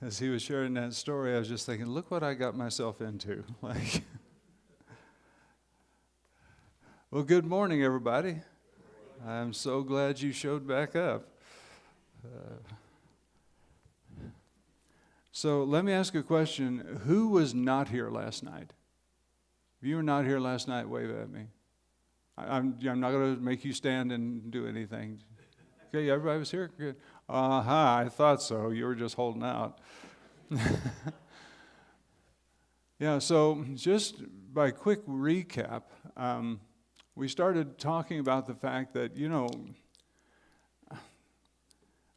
As he was sharing that story, I was just thinking, look what I got myself into. Well, good morning, everybody. I'm so glad you showed back up. So let me ask a question. Who was not here last night? If you were not here last night, wave at me. I'm not going to make you stand and do anything. Okay, everybody was here? Good. I thought so. You were just holding out. Yeah, so just by quick recap, we started talking about the fact that,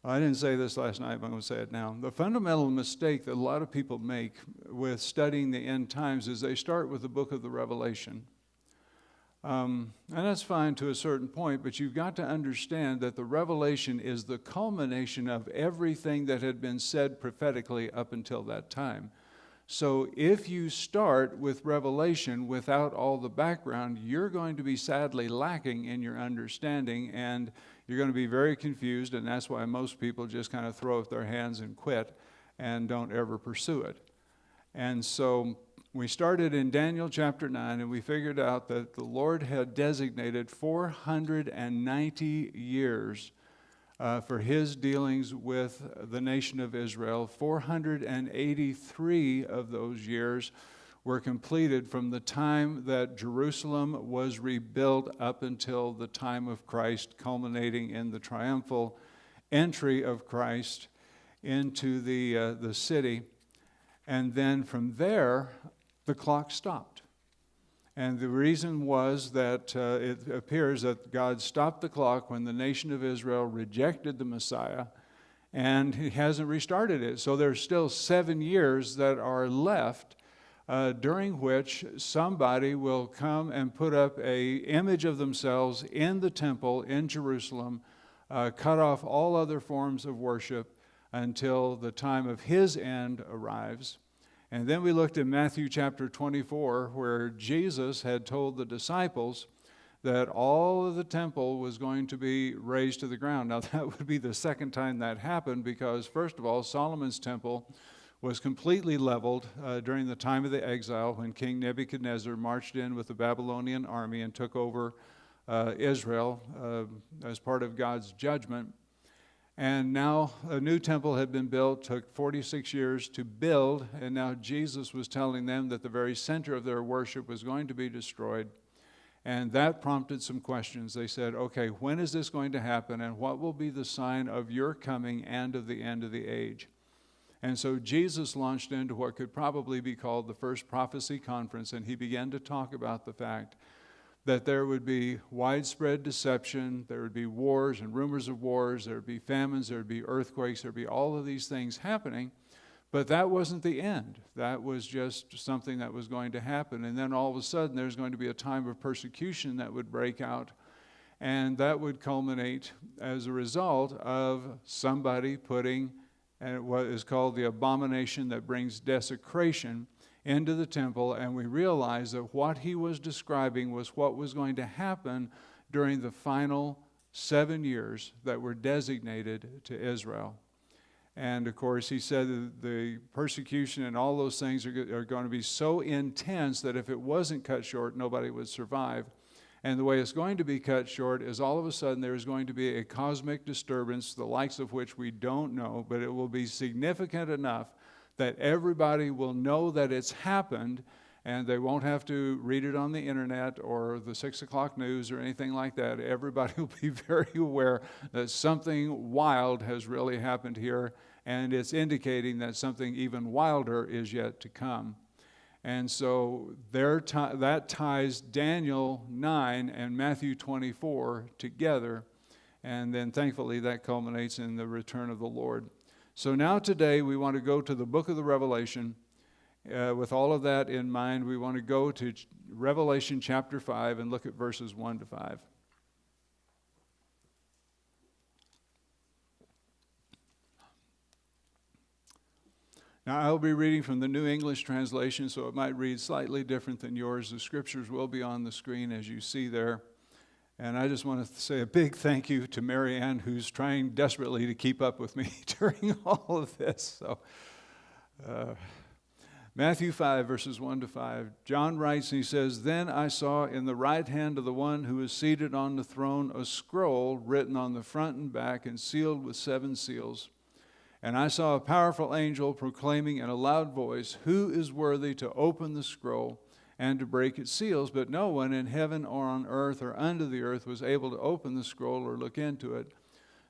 I didn't say this last night, but I'm going to say it now. The fundamental mistake that a lot of people make with studying the end times is they start with the book of the Revelation. And that's fine to a certain point, but you've got to understand that the Revelation is the culmination of everything that had been said prophetically up until that time. So if you start with Revelation without all the background, you're going to be sadly lacking in your understanding, and you're going to be very confused, and that's why most people just kind of throw up their hands and quit and don't ever pursue it. And so we started in Daniel chapter 9, and we figured out that the Lord had designated 490 years for his dealings with the nation of Israel. 483 of those years were completed from the time that Jerusalem was rebuilt up until the time of Christ, culminating in the triumphal entry of Christ into the city. And then from there, the clock stopped. And the reason was that it appears that God stopped the clock when the nation of Israel rejected the Messiah, and he hasn't restarted it. So there's still 7 years that are left during which somebody will come and put up an image of themselves in the temple in Jerusalem, cut off all other forms of worship until the time of his end arrives. And then we looked at Matthew chapter 24, where Jesus had told the disciples that all of the temple was going to be razed to the ground. Now, that would be the second time that happened because, first of all, Solomon's temple was completely leveled during the time of the exile when King Nebuchadnezzar marched in with the Babylonian army and took over Israel as part of God's judgment. And now a new temple had been built, took 46 years to build, and now Jesus was telling them that the very center of their worship was going to be destroyed. And that prompted some questions. They said, okay, when is this going to happen, and what will be the sign of your coming and of the end of the age? And so Jesus launched into what could probably be called the first prophecy conference, and he began to talk about the fact that there would be widespread deception, there would be wars and rumors of wars, there would be famines, there would be earthquakes, there would be all of these things happening. But that wasn't the end. That was just something that was going to happen. And then all of a sudden there's going to be a time of persecution that would break out. And that would culminate as a result of somebody putting what is called the abomination that brings desecration into the temple, and we realized that what he was describing was what was going to happen during the final 7 years that were designated to Israel. And of course, he said that the persecution and all those things are going to be so intense that if it wasn't cut short, nobody would survive. And the way it's going to be cut short is all of a sudden there's going to be a cosmic disturbance, the likes of which we don't know, but it will be significant enough that everybody will know that it's happened, and they won't have to read it on the internet or the 6 o'clock news or anything like that. Everybody will be very aware that something wild has really happened here, and it's indicating that something even wilder is yet to come. And so that ties Daniel 9 and Matthew 24 together, and then thankfully that culminates in the return of the Lord. So now today we want to go to the book of the Revelation. With all of that in mind, we want to go to Revelation chapter 5 and look at verses 1 to 5. Now I'll be reading from the New English Translation, so it might read slightly different than yours. The scriptures will be on the screen as you see there. And I just want to say a big thank you to Mary Ann, who's trying desperately to keep up with me during all of this. So Matthew 5, verses 1 to 5. John writes, and he says, "Then I saw in the right hand of the one who is seated on the throne a scroll written on the front and back and sealed with 7 seals. And I saw a powerful angel proclaiming in a loud voice, 'Who is worthy to open the scroll and to break its seals?' But no one in heaven or on earth or under the earth was able to open the scroll or look into it.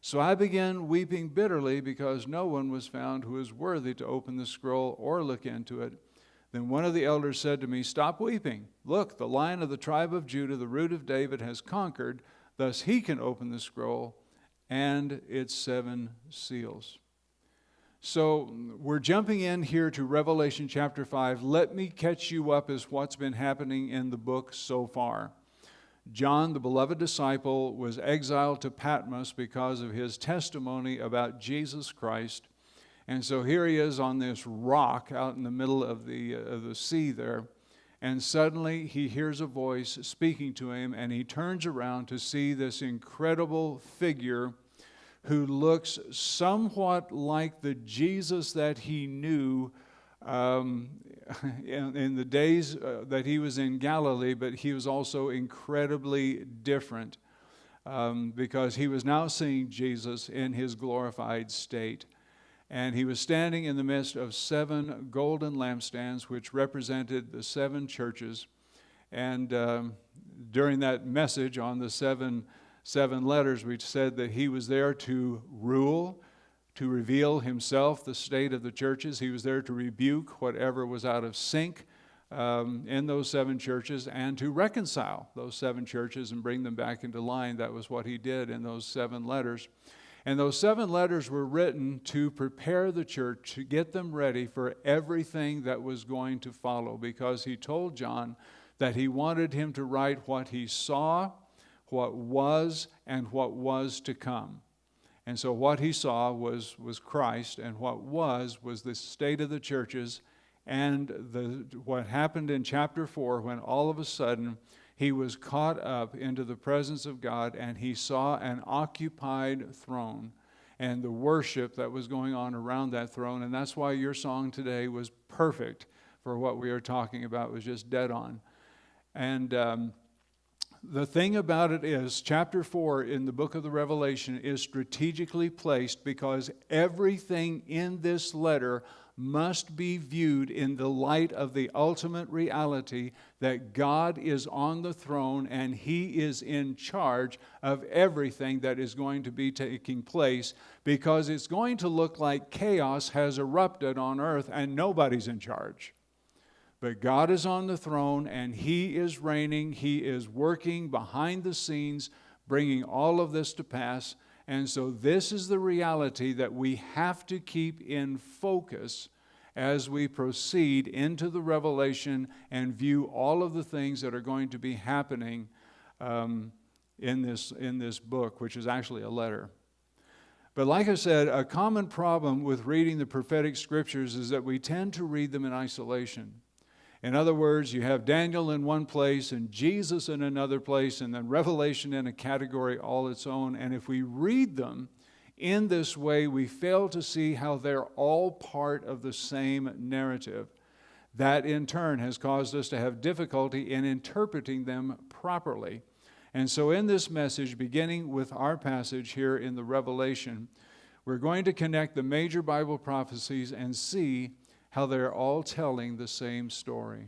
So I began weeping bitterly because no one was found who was worthy to open the scroll or look into it. Then one of the elders said to me, 'Stop weeping. Look, the Lion of the tribe of Judah, the Root of David, has conquered. Thus he can open the scroll and its 7 seals.'" So we're jumping in here to Revelation chapter 5. Let me catch you up as what's been happening in the book so far. John, the beloved disciple, was exiled to Patmos because of his testimony about Jesus Christ. And so here he is on this rock out in the middle of the sea there. And suddenly he hears a voice speaking to him, and he turns around to see this incredible figure who looks somewhat like the Jesus that he knew in the days that he was in Galilee, but he was also incredibly different because he was now seeing Jesus in his glorified state. And he was standing in the midst of 7 golden lampstands, which represented the 7 churches. And during that message on the seven letters, we said that he was there to rule, to reveal himself, the state of the churches. He was there to rebuke whatever was out of sync in those 7 churches, and to reconcile those 7 churches and bring them back into line. That was what he did in those 7 letters. And those 7 letters were written to prepare the church, to get them ready for everything that was going to follow, because he told John that he wanted him to write what he saw, what was, and what was to come. And so what he saw was Christ, and what was the state of the churches, and what happened in chapter 4 when all of a sudden he was caught up into the presence of God, and he saw an occupied throne and the worship that was going on around that throne. And that's why your song today was perfect for what we are talking about. It was just dead on. And the thing about it is, chapter 4 in the book of the Revelation is strategically placed because everything in this letter must be viewed in the light of the ultimate reality that God is on the throne and He is in charge of everything that is going to be taking place, because it's going to look like chaos has erupted on earth and nobody's in charge. But God is on the throne, and He is reigning. He is working behind the scenes, bringing all of this to pass. And so this is the reality that we have to keep in focus as we proceed into the Revelation and view all of the things that are going to be happening in this book, which is actually a letter. But like I said, a common problem with reading the prophetic scriptures is that we tend to read them in isolation. In other words, you have Daniel in one place and Jesus in another place, and then Revelation in a category all its own. And if we read them in this way, we fail to see how they're all part of the same narrative. That in turn has caused us to have difficulty in interpreting them properly. And so in this message, beginning with our passage here in the Revelation, we're going to connect the major Bible prophecies and see how they're all telling the same story.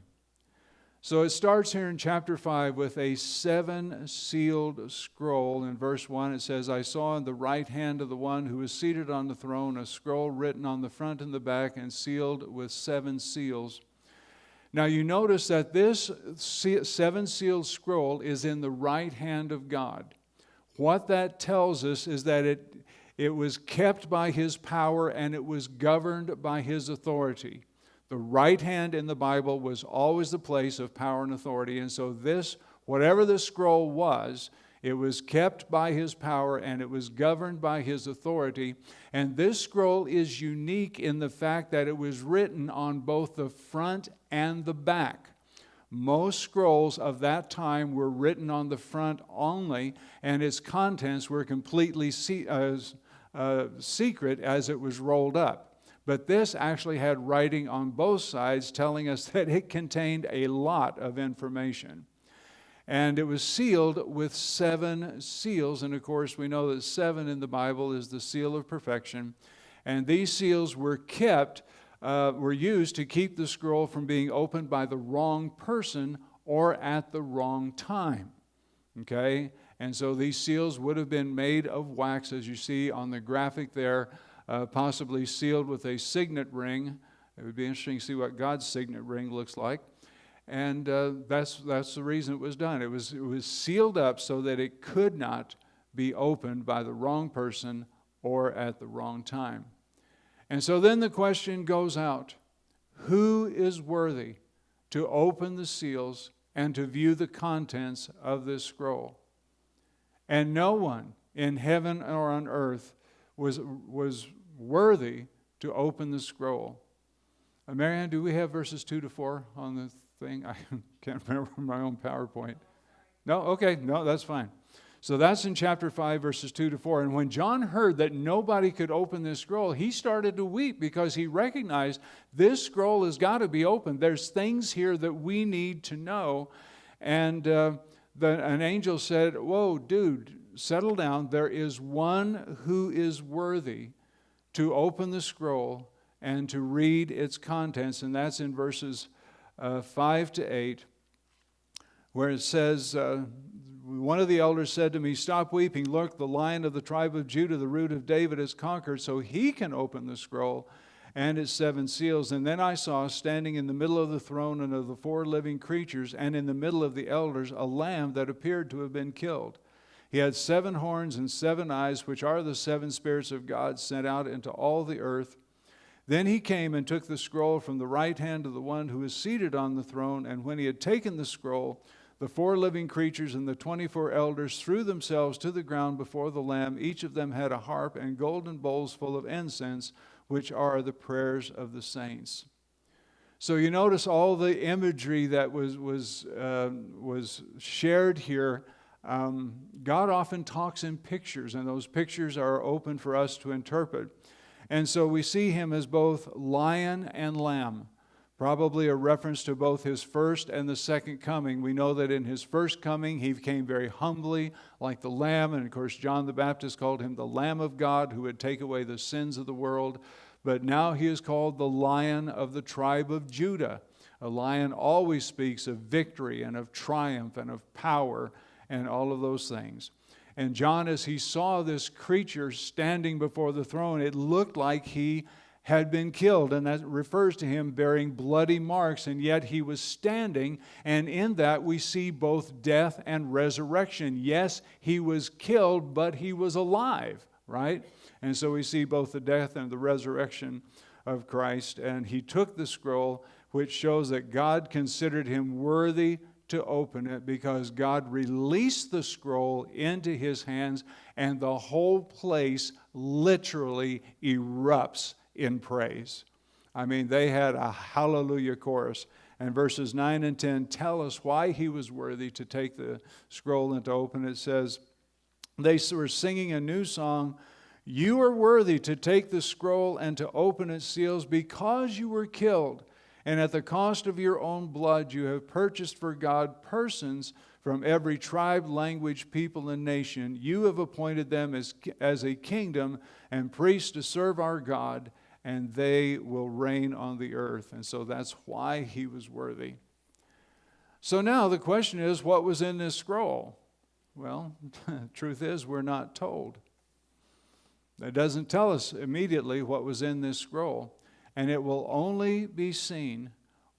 So it starts here in chapter 5 with a 7-sealed scroll. In verse 1 it says, "I saw in the right hand of the one who was seated on the throne a scroll written on the front and the back and sealed with 7 seals." Now you notice that this 7-sealed scroll is in the right hand of God. What that tells us is that it was kept by His power and it was governed by His authority. The right hand in the Bible was always the place of power and authority. And so this, whatever the scroll was, it was kept by His power and it was governed by His authority. And this scroll is unique in the fact that it was written on both the front and the back. Most scrolls of that time were written on the front only, and its contents were completely secret as it was rolled up. But this actually had writing on both sides telling us that it contained a lot of information. And it was sealed with 7 seals. And of course, we know that 7 in the Bible is the seal of perfection. And these seals were used to keep the scroll from being opened by the wrong person or at the wrong time. Okay? And so these seals would have been made of wax, as you see on the graphic there, possibly sealed with a signet ring. It would be interesting to see what God's signet ring looks like. And that's the reason it was done. It was sealed up so that it could not be opened by the wrong person or at the wrong time. And so then the question goes out, who is worthy to open the seals and to view the contents of this scroll? And no one in heaven or on earth was worthy to open the scroll. Marianne, do we have verses 2 to 4 on the thing? I can't remember my own PowerPoint. No? Okay. No, that's fine. So that's in chapter 5, verses 2 to 4. And when John heard that nobody could open this scroll, he started to weep because he recognized this scroll has got to be opened. There's things here that we need to know. And an angel said, whoa, dude, settle down. There is one who is worthy to open the scroll and to read its contents. And that's in verses 5 to 8, where it says, one of the elders said to me, stop weeping. Look, the Lion of the tribe of Judah, the Root of David, has conquered, so he can open the scroll and its 7 seals. And then I saw, standing in the middle of the throne and of the 4 living creatures, and in the middle of the elders, a lamb that appeared to have been killed. He had 7 horns and 7 eyes, which are the 7 spirits of God sent out into all the earth. Then he came and took the scroll from the right hand of the one who is seated on the throne. And when he had taken the scroll, the 4 living creatures and the 24 elders threw themselves to the ground before the Lamb. Each of them had a harp and golden bowls full of incense, which are the prayers of the saints. So you notice all the imagery that was shared here. God often talks in pictures, and those pictures are open for us to interpret. And so we see him as both lion and lamb. Probably a reference to both his first and the second coming. We know that in his first coming, he came very humbly like the lamb. And of course, John the Baptist called him the Lamb of God who would take away the sins of the world. But now he is called the Lion of the tribe of Judah. A lion always speaks of victory and of triumph and of power and all of those things. And John, as he saw this creature standing before the throne, it looked like he had been killed, and that refers to him bearing bloody marks, and yet he was standing, and in that we see both death and resurrection. Yes, he was killed, but he was alive, right? And so we see both the death and the resurrection of Christ, and he took the scroll, which shows that God considered him worthy to open it because God released the scroll into his hands, and the whole place literally erupts in praise. I mean, they had a hallelujah chorus. And verses 9 and 10 tell us why he was worthy to take the scroll and to open it. It says, they were singing a new song, you are worthy to take the scroll and to open its seals because you were killed. And at the cost of your own blood, you have purchased for God persons from every tribe, language, people, and nation. You have appointed them as a kingdom and priests to serve our God, and they will reign on the earth. And so that's why he was worthy. So now the question is, what was in this scroll? Well, truth is, we're not told. It doesn't tell us immediately what was in this scroll. And it will only be seen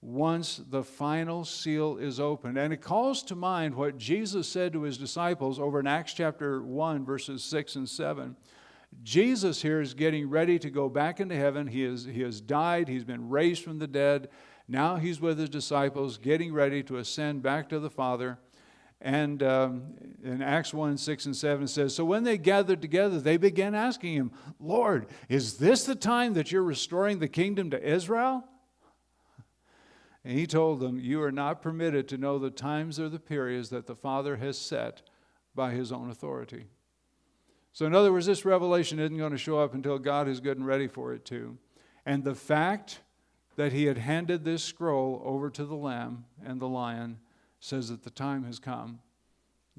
once the final seal is opened. And it calls to mind what Jesus said to his disciples over in Acts chapter 1, verses 6 and 7. Jesus here is getting ready to go back into heaven. He has died. He's been raised from the dead. Now he's with his disciples, getting ready to ascend back to the Father. And in Acts 1, 6 and 7 it says, so when they gathered together, they began asking him, Lord, is this the time that you're restoring the kingdom to Israel? And he told them, you are not permitted to know the times or the periods that the Father has set by his own authority. So in other words, this revelation isn't going to show up until God is good and ready for it to. And the fact that he had handed this scroll over to the Lamb and the Lion says that the time has come.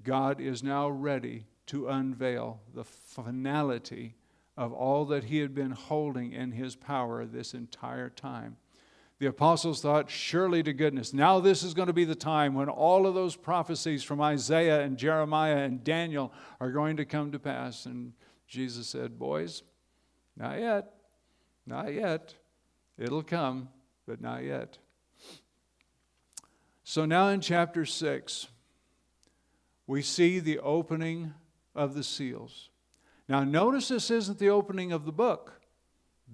God is now ready to unveil the finality of all that he had been holding in his power this entire time. The apostles thought, surely to goodness, now this is going to be the time when all of those prophecies from Isaiah and Jeremiah and Daniel are going to come to pass. And Jesus said, boys, not yet, not yet. It'll come, but not yet. So now in chapter 6, we see the opening of the seals. Now notice this isn't the opening of the book.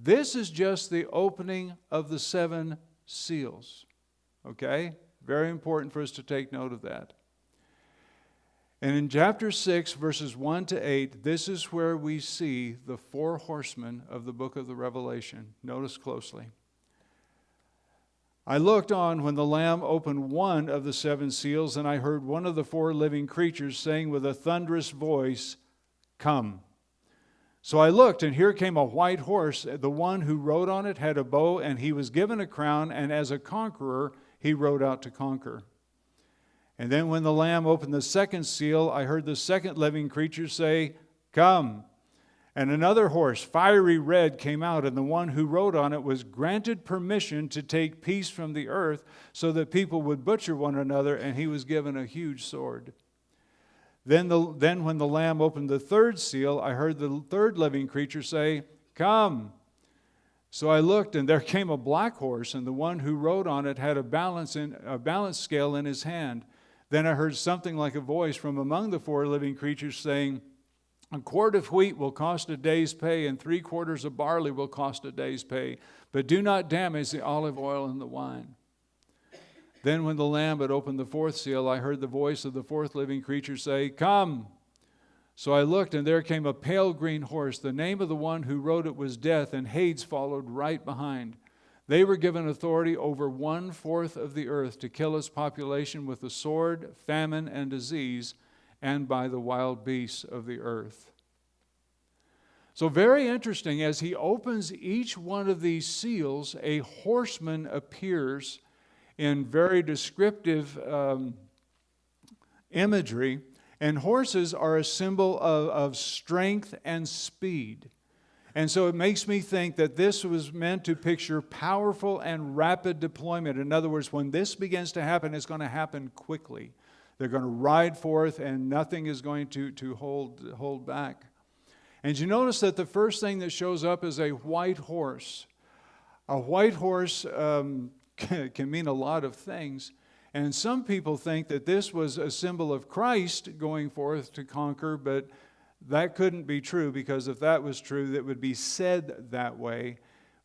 This is just the opening of the 7 seals. Okay? Very important for us to take note of that. And in chapter 6, verses 1 to 8, this is where we see the 4 horsemen of the book of the Revelation. Notice closely. I looked on when the Lamb opened one of the 7 seals, and I heard one of the 4 living creatures saying with a thunderous voice, "Come." So I looked, and here came a white horse. The one who rode on it had a bow, and he was given a crown, and as a conqueror he rode out to conquer. And then when the Lamb opened the 2nd seal, I heard the 2nd living creature say, "Come." And another horse, fiery red, came out, and the one who rode on it was granted permission to take peace from the earth so that people would butcher one another, and he was given a huge sword. Then when the Lamb opened the 3rd seal, I heard the 3rd living creature say, "Come." So I looked, and there came a black horse, and the one who rode on it had a balance scale in his hand. Then I heard something like a voice from among the 4 living creatures saying, "A quart of wheat will cost a day's pay, and 3 quarters of barley will cost a day's pay. But do not damage the olive oil and the wine." Then when the Lamb had opened the 4th seal, I heard the voice of the 4th living creature say, "Come." So I looked, and there came a pale green horse. The name of the one who rode it was Death, and Hades followed right behind. They were given authority over 1/4 of the earth to kill its population with the sword, famine, and disease, and by the wild beasts of the earth. So very interesting, as he opens each one of these seals, a horseman appears in very descriptive imagery. And horses are a symbol of strength and speed. And so it makes me think that this was meant to picture powerful and rapid deployment. In other words, when this begins to happen, it's going to happen quickly. They're going to ride forth, and nothing is going to hold back. And you notice that the first thing that shows up is a white horse. A white horse can mean a lot of things. And some people think that this was a symbol of Christ going forth to conquer, but that couldn't be true, because if that was true, that would be said that way.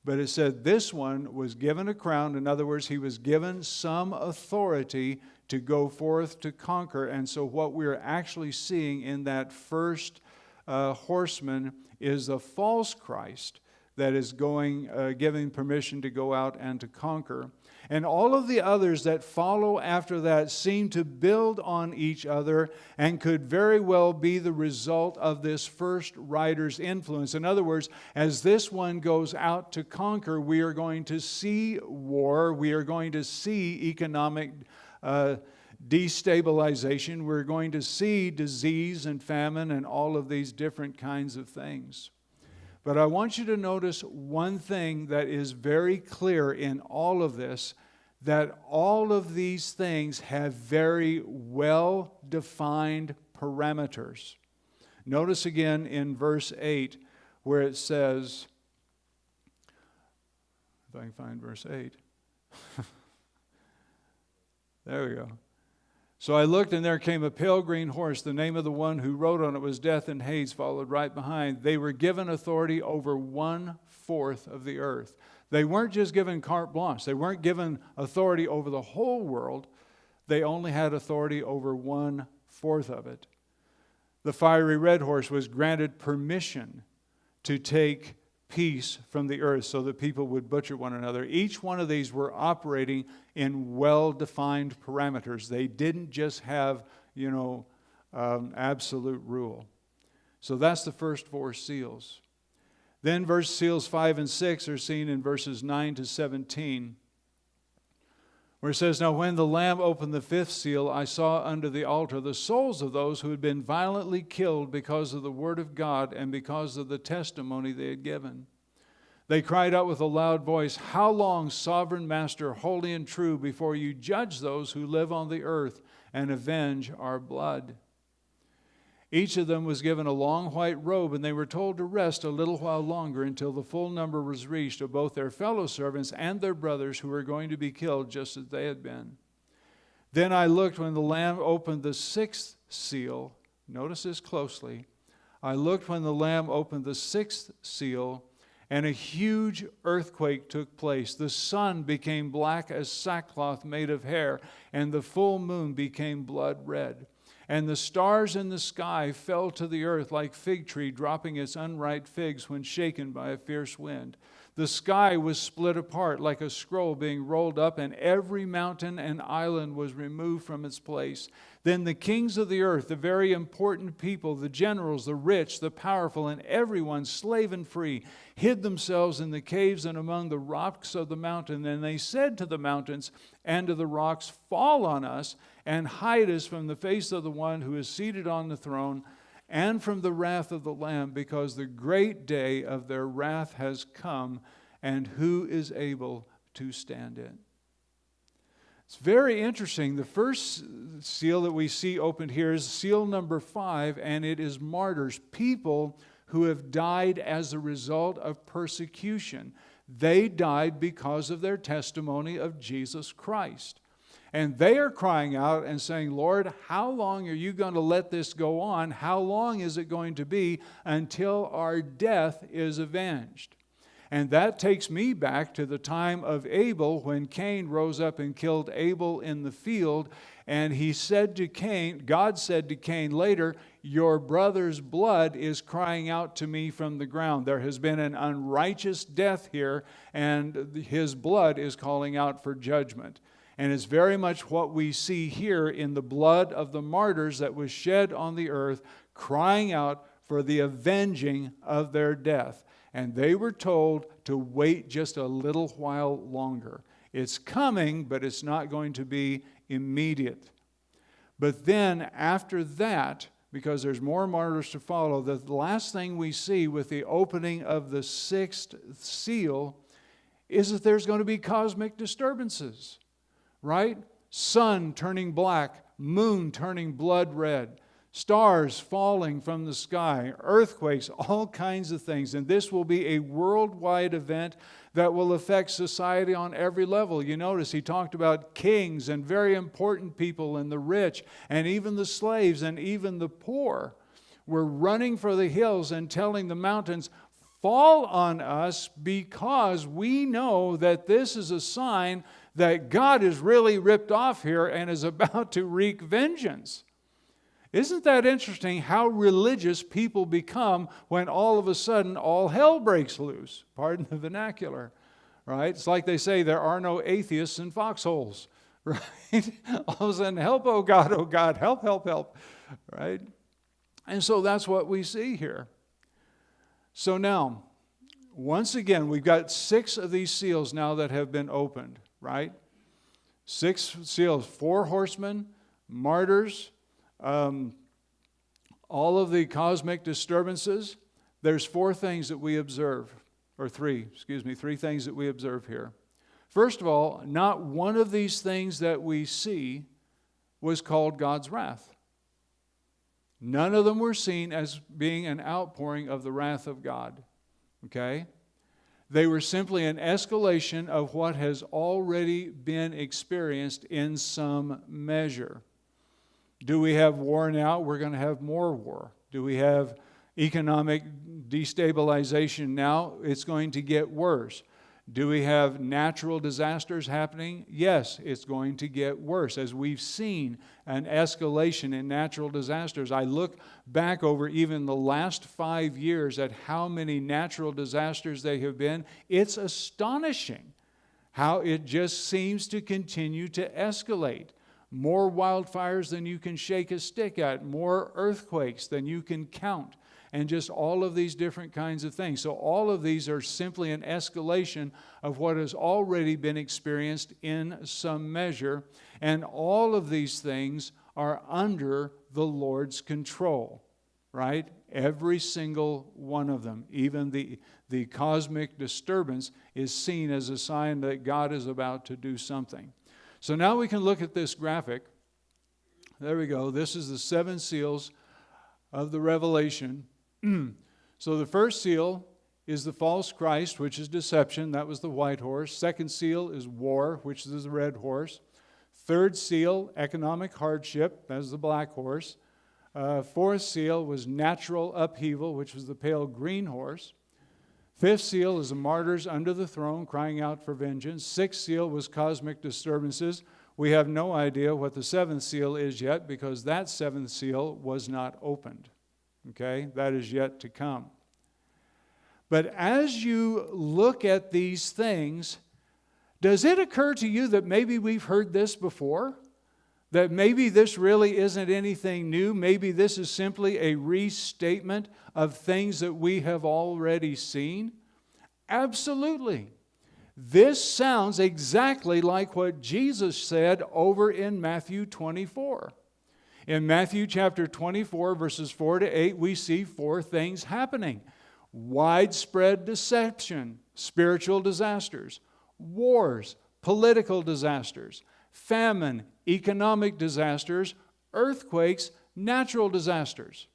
But it said this one was given a crown. In other words, he was given some authority to go forth to conquer. And so what we're actually seeing in that first horseman is a false Christ that is giving permission to go out and to conquer. And all of the others that follow after that seem to build on each other and could very well be the result of this first rider's influence. In other words, as this one goes out to conquer, we are going to see war, we are going to see economic destabilization, we're going to see disease and famine and all of these different kinds of things. But I want you to notice one thing that is very clear in all of this, that all of these things have very well-defined parameters. Notice again in verse 8 where it says, if I can find verse 8. There we go. So I looked, and there came a pale green horse. The name of the one who rode on it was Death, and Hades followed right behind. They were given authority over 1/4 of the earth. They weren't just given carte blanche. They weren't given authority over the whole world. They only had authority over 1/4 of it. The fiery red horse was granted permission to take peace from the earth so that people would butcher one another. Each one of these were operating in well-defined parameters. They didn't just have, absolute rule. So that's the first 4 seals. Then seals 5 and 6 are seen in verses 9 to 17, where it says, "Now when the Lamb opened the 5th seal, I saw under the altar the souls of those who had been violently killed because of the word of God and because of the testimony they had given. They cried out with a loud voice, 'How long, sovereign master, holy and true, before you judge those who live on the earth and avenge our blood?' Each of them was given a long white robe, and they were told to rest a little while longer until the full number was reached of both their fellow servants and their brothers who were going to be killed just as they had been. Then I looked when the Lamb opened the 6th seal." Notice this closely. "I looked when the Lamb opened the 6th seal, and a huge earthquake took place. The sun became black as sackcloth made of hair, and the full moon became blood red. And the stars in the sky fell to the earth like fig tree dropping its unripe figs when shaken by a fierce wind. The sky was split apart like a scroll being rolled up, and every mountain and island was removed from its place. Then the kings of the earth, the very important people, the generals, the rich, the powerful, and everyone, slave and free, hid themselves in the caves and among the rocks of the mountain. And they said to the mountains and to the rocks, 'Fall on us and hide us from the face of the one who is seated on the throne and from the wrath of the Lamb, because the great day of their wrath has come, and who is able to stand it?'" It's very interesting. The first seal that we see opened here is seal number 5, and it is martyrs, people who have died as a result of persecution. They died because of their testimony of Jesus Christ. And they are crying out and saying, "Lord, how long are you going to let this go on? How long is it going to be until our death is avenged?" And that takes me back to the time of Abel, when Cain rose up and killed Abel in the field. And he said to Cain, God said to Cain later, "Your brother's blood is crying out to me from the ground." There has been an unrighteous death here, and his blood is calling out for judgment. And it's very much what we see here in the blood of the martyrs that was shed on the earth, crying out for the avenging of their death. And they were told to wait just a little while longer. It's coming, but it's not going to be immediate. But then after that, because there's more martyrs to follow, the last thing we see with the opening of the 6th seal is that there's going to be cosmic disturbances. Right? Sun turning black, moon turning blood red, stars falling from the sky, earthquakes, all kinds of things. And this will be a worldwide event that will affect society on every level. You notice he talked about kings and very important people and the rich and even the slaves and even the poor were running for the hills and telling the mountains, "Fall on us, because we know that this is a sign that God is really ripped off here and is about to wreak vengeance." Isn't that interesting how religious people become when all of a sudden all hell breaks loose? Pardon the vernacular, right? It's like they say there are no atheists in foxholes, right? All of a sudden, help, oh God, help, help, help, right? And so that's what we see here. So now, once again, we've got 6 of these seals now that have been opened, right? 6 seals, 4 horsemen, martyrs, all of the cosmic disturbances. There's 4 things that we observe, or 3 things that we observe here. First of all, not one of these things that we see was called God's wrath. None of them were seen as being an outpouring of the wrath of God. Okay? They were simply an escalation of what has already been experienced in some measure. Do we have war now? We're going to have more war. Do we have economic destabilization now? It's going to get worse. Do we have natural disasters happening? Yes, it's going to get worse. As we've seen an escalation in natural disasters, I look back over even the last 5 years at how many natural disasters there have been. It's astonishing how it just seems to continue to escalate. More wildfires than you can shake a stick at, more earthquakes than you can count. and just all of these different kinds of things. So all of these are simply an escalation of what has already been experienced in some measure, and all of these things are under the Lord's control, right? Every single one of them, even the cosmic disturbance, is seen as a sign that God is about to do something. So now we can look at this graphic. There we go. This is the 7 seals of the Revelation. So the first seal is the false Christ, which is deception. That was the white horse. Second seal is war, which is the red horse. Third seal, economic hardship. That is the black horse. Fourth seal was natural upheaval, which was the pale green horse. Fifth seal is the martyrs under the throne crying out for vengeance. Sixth seal was cosmic disturbances. We have no idea what the 7th seal is yet because that 7th seal was not opened. Okay, that is yet to come. But as you look at these things, does it occur to you that maybe we've heard this before? That maybe this really isn't anything new? Maybe this is simply a restatement of things that we have already seen? Absolutely. This sounds exactly like what Jesus said over in Matthew 24. In Matthew chapter 24, verses 4 to 8, we see 4 things happening. Widespread deception, spiritual disasters, wars, political disasters, famine, economic disasters, earthquakes, natural disasters.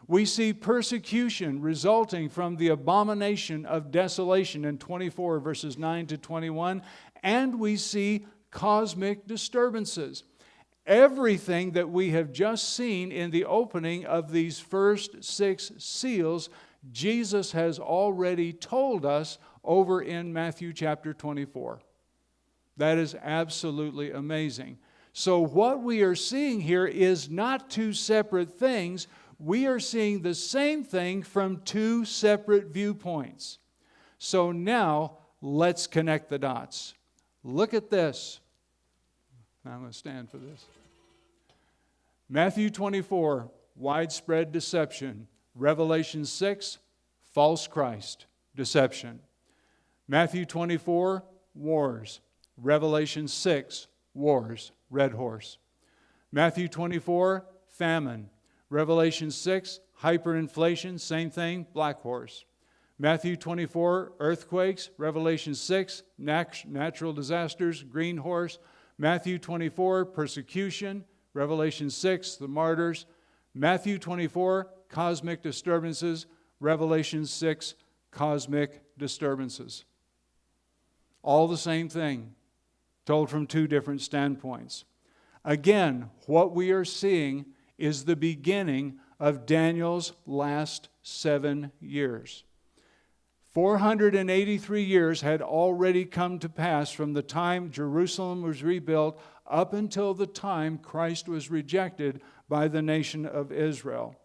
We see persecution resulting from the abomination of desolation in 24 verses 9 to 21, and we see cosmic disturbances. Everything that we have just seen in the opening of these first 6 seals, Jesus has already told us over in Matthew chapter 24. That is absolutely amazing. So what we are seeing here is not 2 separate things. We are seeing the same thing from 2 separate viewpoints. So now, let's connect the dots. Look at this. I'm going to stand for this. Matthew 24, widespread deception. Revelation 6, false Christ, deception. Matthew 24, wars. Revelation 6, wars, red horse. Matthew 24, famine. Revelation 6, hyperinflation, same thing, black horse. Matthew 24, earthquakes. Revelation 6, natural disasters, green horse. Matthew 24, persecution. Revelation 6, the martyrs. Matthew 24, cosmic disturbances. Revelation 6, cosmic disturbances. All the same thing, told from 2 different standpoints. Again, what we are seeing is the beginning of Daniel's last 7 years. 483 years had already come to pass from the time Jerusalem was rebuilt up until the time Christ was rejected by the nation of Israel.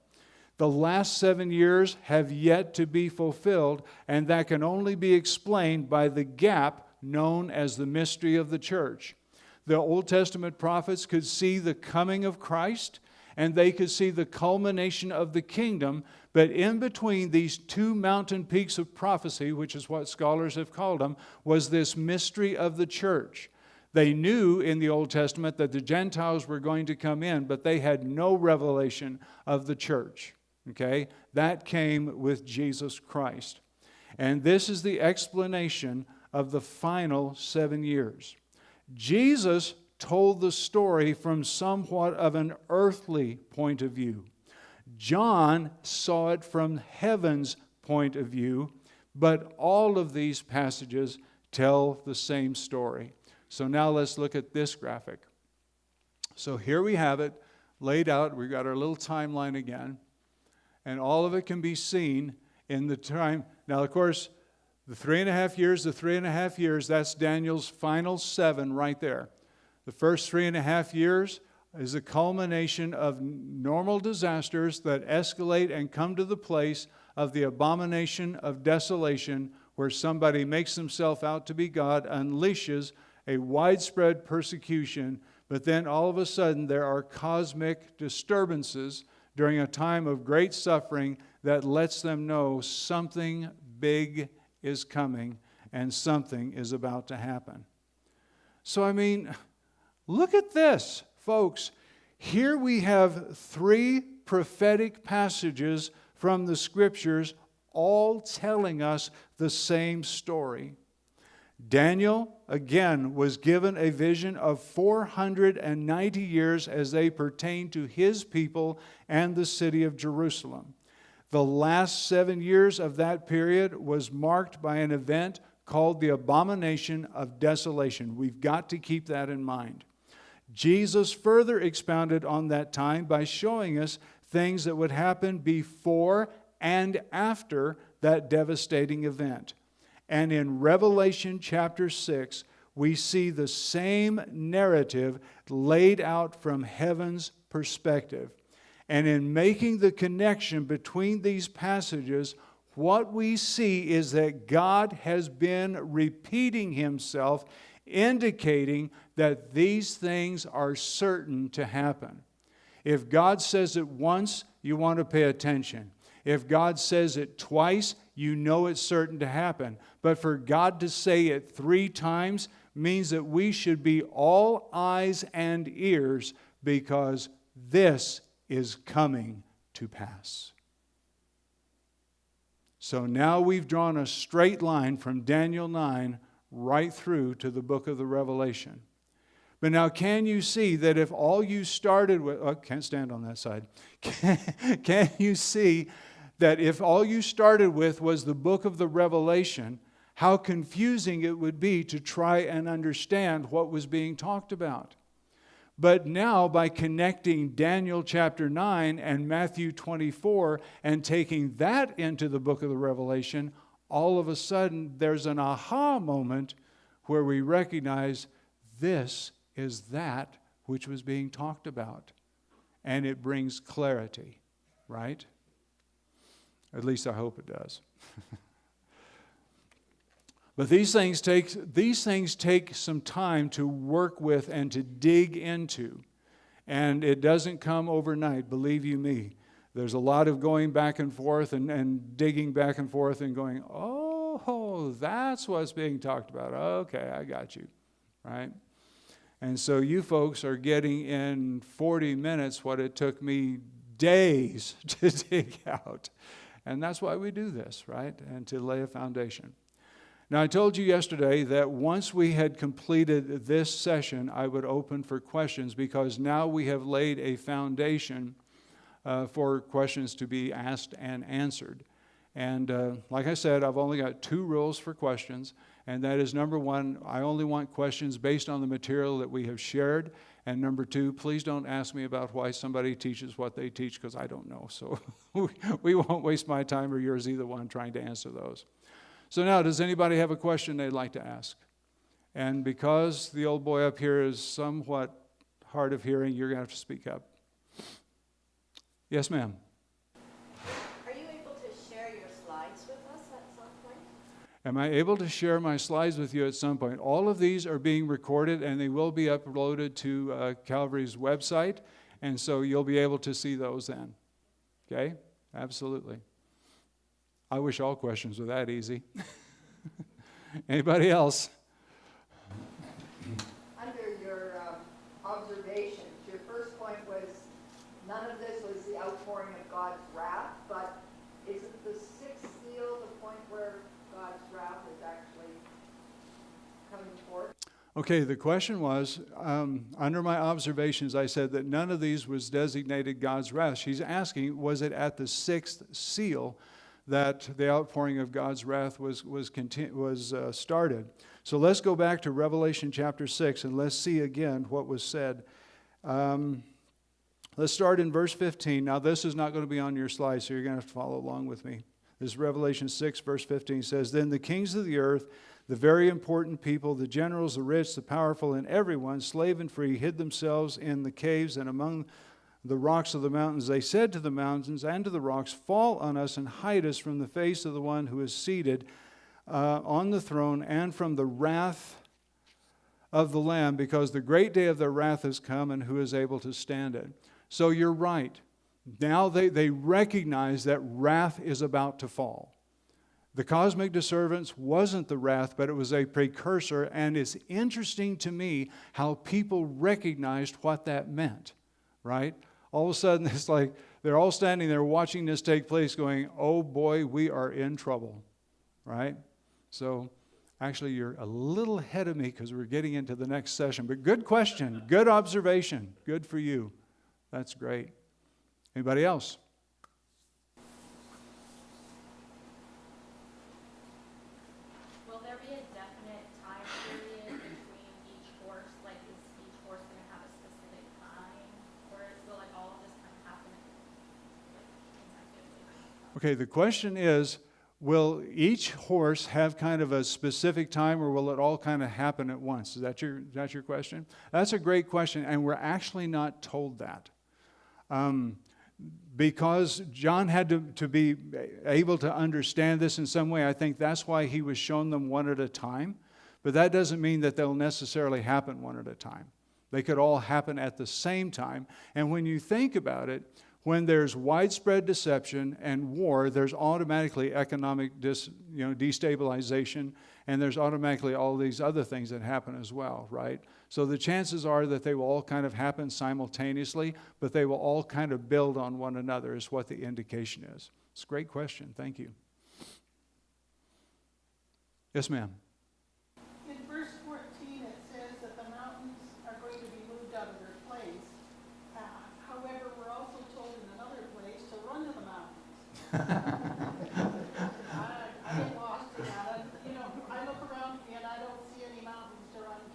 The last 7 years have yet to be fulfilled, and that can only be explained by the gap known as the mystery of the church. The Old Testament prophets could see the coming of Christ, and they could see the culmination of the kingdom, but in between these 2 mountain peaks of prophecy, which is what scholars have called them, was this mystery of the church. They knew in the Old Testament that the Gentiles were going to come in, but they had no revelation of the church. Okay? That came with Jesus Christ. And this is the explanation of the final 7 years. Jesus told the story from somewhat of an earthly point of view. John saw it from heaven's point of view, but all of these passages tell the same story. So now let's look at this graphic. So here we have it laid out. We've got our little timeline again, and all of it can be seen in the time. Now, of course, the 3.5 years, that's Daniel's final 7 right there. The first 3.5 years is a culmination of normal disasters that escalate and come to the place of the abomination of desolation, where somebody makes himself out to be God, unleashes a widespread persecution, but then all of a sudden there are cosmic disturbances during a time of great suffering that lets them know something big is coming and something is about to happen. So, I mean, look at this, folks. Here we have 3 prophetic passages from the Scriptures all telling us the same story. Daniel, again, was given a vision of 490 years as they pertain to his people and the city of Jerusalem. The last 7 years of that period was marked by an event called the Abomination of Desolation. We've got to keep that in mind. Jesus further expounded on that time by showing us things that would happen before and after that devastating event. And in Revelation chapter 6, we see the same narrative laid out from heaven's perspective. And in making the connection between these passages, what we see is that God has been repeating himself, indicating that these things are certain to happen. If God says it once, you want to pay attention. If God says it twice, you know it's certain to happen. But for God to say it 3 times means that we should be all eyes and ears, because this is coming to pass. So now we've drawn a straight line from Daniel 9 right through to the book of the Revelation. But now, can you see that if all you started with... Oh, can't stand on that side. Can you see that if all you started with was the book of the Revelation, how confusing it would be to try and understand what was being talked about? But now, by connecting Daniel chapter 9 and Matthew 24 and taking that into the book of the Revelation, all of a sudden there's an aha moment where we recognize this is that which was being talked about. And it brings clarity, right? At least I hope it does. But these things take some time to work with and to dig into. And it doesn't come overnight, believe you me. There's a lot of going back and forth and digging back and forth and going, oh, that's what's being talked about. Okay, I got you, right? And so you folks are getting in 40 minutes what it took me days to dig out. And that's why we do this, right? And to lay a foundation. Now, I told you yesterday that once we had completed this session, I would open for questions, because now we have laid a foundation for questions to be asked and answered. And like I said, I've only got 2 rules for questions. And that is, number 1, I only want questions based on the material that we have shared. And number 2, please don't ask me about why somebody teaches what they teach, because I don't know. So we won't waste my time or yours, either one, trying to answer those. So now, does anybody have a question they'd like to ask? And because the old boy up here is somewhat hard of hearing, you're going to have to speak up. Yes, ma'am. Are you able to share your slides with us at some point? Am I able to share my slides with you at some point? All of these are being recorded, and they will be uploaded to Calvary's website, and so you'll be able to see those then. Okay? Absolutely. I wish all questions were that easy. Anybody else? Under your observations, your first point was none of this was the outpouring of God's wrath, but isn't the 6th seal the point where God's wrath is actually coming forth? Okay, the question was, under my observations, I said that none of these was designated God's wrath. She's asking, was it at the 6th seal that the outpouring of God's wrath was started? So let's go back to Revelation chapter 6, and let's see again what was said. Let's start in verse 15. Now, this is not going to be on your slide, so you're going to have to follow along with me. This is Revelation 6, verse 15 says, "Then the kings of the earth, the very important people, the generals, the rich, the powerful, and everyone, slave and free, hid themselves in the caves and among the rocks of the mountains. They said to the mountains and to the rocks, 'Fall on us and hide us from the face of the one who is seated on the throne and from the wrath of the Lamb, because the great day of their wrath has come, and who is able to stand it?'" So you're right. Now they recognize that wrath is about to fall. The cosmic disturbance wasn't the wrath, but it was a precursor, and it's interesting to me how people recognized what that meant, right? All of a sudden, it's like they're all standing there watching this take place going, oh boy, we are in trouble, right? So actually, you're a little ahead of me because we're getting into the next session. But good question, good observation, good for you. That's great. Anybody else? Will there be a definite time period between each horse? Like, is each horse going to have a specific time? Or will like all of this kind of happen like consecutively? Okay, the question is, will each horse have kind of a specific time, or will it all kind of happen at once? Is that your question? That's a great question, and we're actually not told that. Because John had to be able to understand this in some way, I think that's why he was shown them one at a time. But that doesn't mean that they'll necessarily happen one at a time. They could all happen at the same time. And when you think about it, when there's widespread deception and war, there's automatically economic destabilization, and there's automatically all these other things that happen as well, right? So the chances are that they will all kind of happen simultaneously, but they will all kind of build on one another is what the indication is. It's a great question. Thank you. Yes, ma'am. In verse 14, it says that the mountains are going to be moved out of their place. However, we're also told in another place to run to the mountains. I get lost in that. I look around me and I don't see any mountains to run to.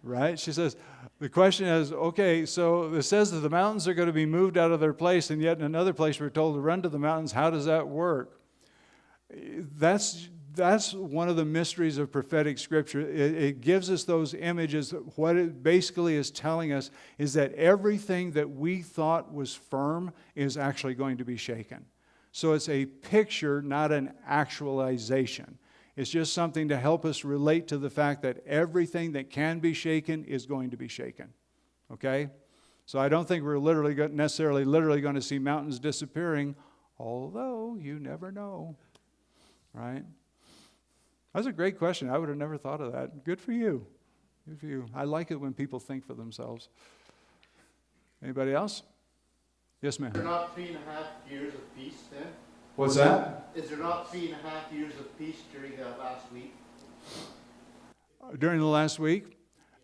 Right? She says, the question is, okay, so it says that the mountains are going to be moved out of their place, and yet in another place we're told to run to the mountains. How does that work? That's one of the mysteries of prophetic scripture. It gives us those images. What it basically is telling us is that everything that we thought was firm is actually going to be shaken. So it's a picture, not an actualization. It's just something to help us relate to the fact that everything that can be shaken is going to be shaken. Okay? So I don't think we're necessarily going to see mountains disappearing, although you never know. Right? That's a great question. I would have never thought of that. Good for you. Good for you. I like it when people think for themselves. Anybody else? Yes, ma'am. Is there not 3.5 years of peace then? What's that? Is there not 3.5 years of peace during that last week? During the last week?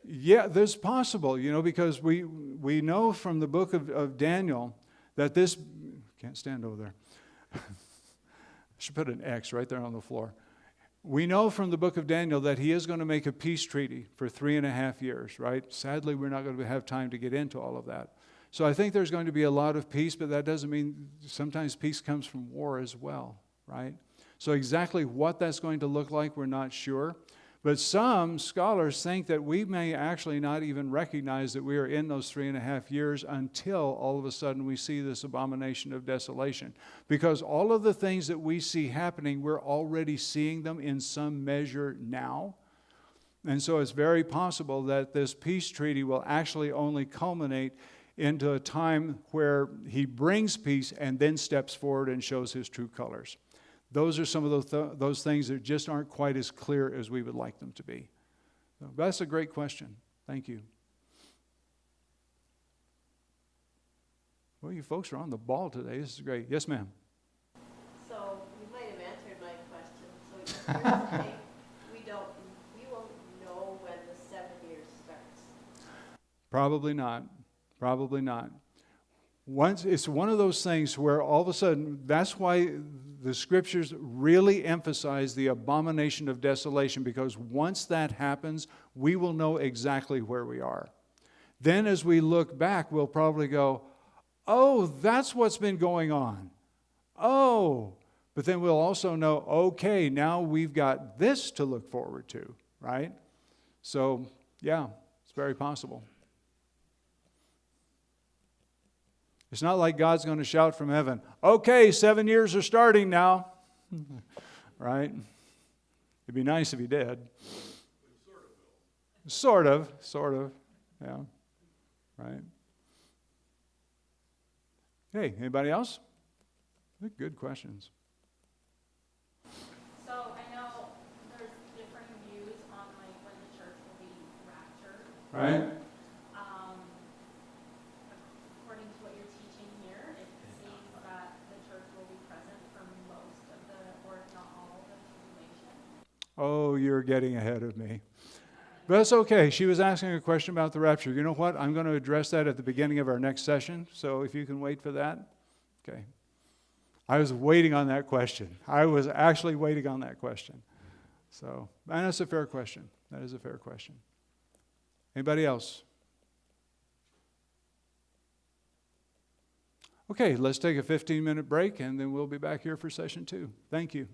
Yeah, there's possible, because we know from the book of Daniel that this, can't stand over there. I should put an X right there on the floor. We know from the book of Daniel that he is going to make a peace treaty for 3.5 years, right? Sadly, we're not going to have time to get into all of that. So I think there's going to be a lot of peace, but that doesn't mean sometimes peace comes from war as well, right? So exactly what that's going to look like, we're not sure. But some scholars think that we may actually not even recognize that we are in those 3.5 years until all of a sudden we see this abomination of desolation. Because all of the things that we see happening, we're already seeing them in some measure now. And so it's very possible that this peace treaty will actually only culminate into a time where he brings peace and then steps forward and shows his true colors. Those are some of those things that just aren't quite as clear as we would like them to be. So that's a great question. Thank you. Well, you folks are on the ball today. This is great. Yes, ma'am. So you might have answered my question. So you're saying we won't know when the 7 years starts. Probably not. Probably not. It's one of those things where all of a sudden, that's why the scriptures really emphasize the abomination of desolation, because once that happens, we will know exactly where we are. Then as we look back, we'll probably go, oh, that's what's been going on. Oh, but then we'll also know, okay, now we've got this to look forward to, right? So, yeah, it's very possible. It's not like God's going to shout from heaven, okay, 7 years are starting now. Right? It'd be nice if he did. Sort of. Yeah. Right? Okay, anybody else? Good questions. So I know there's differing views on like when the church will be raptured. Right? According to what you're teaching here, it seems that the church will be present for most of the, or if not all of the tribulation. Oh, you're getting ahead of me. But that's okay. She was asking a question about the rapture. You know what? I'm going to address that at the beginning of our next session. So if you can wait for that. Okay. I was waiting on that question. I was actually waiting on that question. So, and that's a fair question. That is a fair question. Anybody else? Okay, let's take a 15-minute break, and then we'll be back here for session 2. Thank you.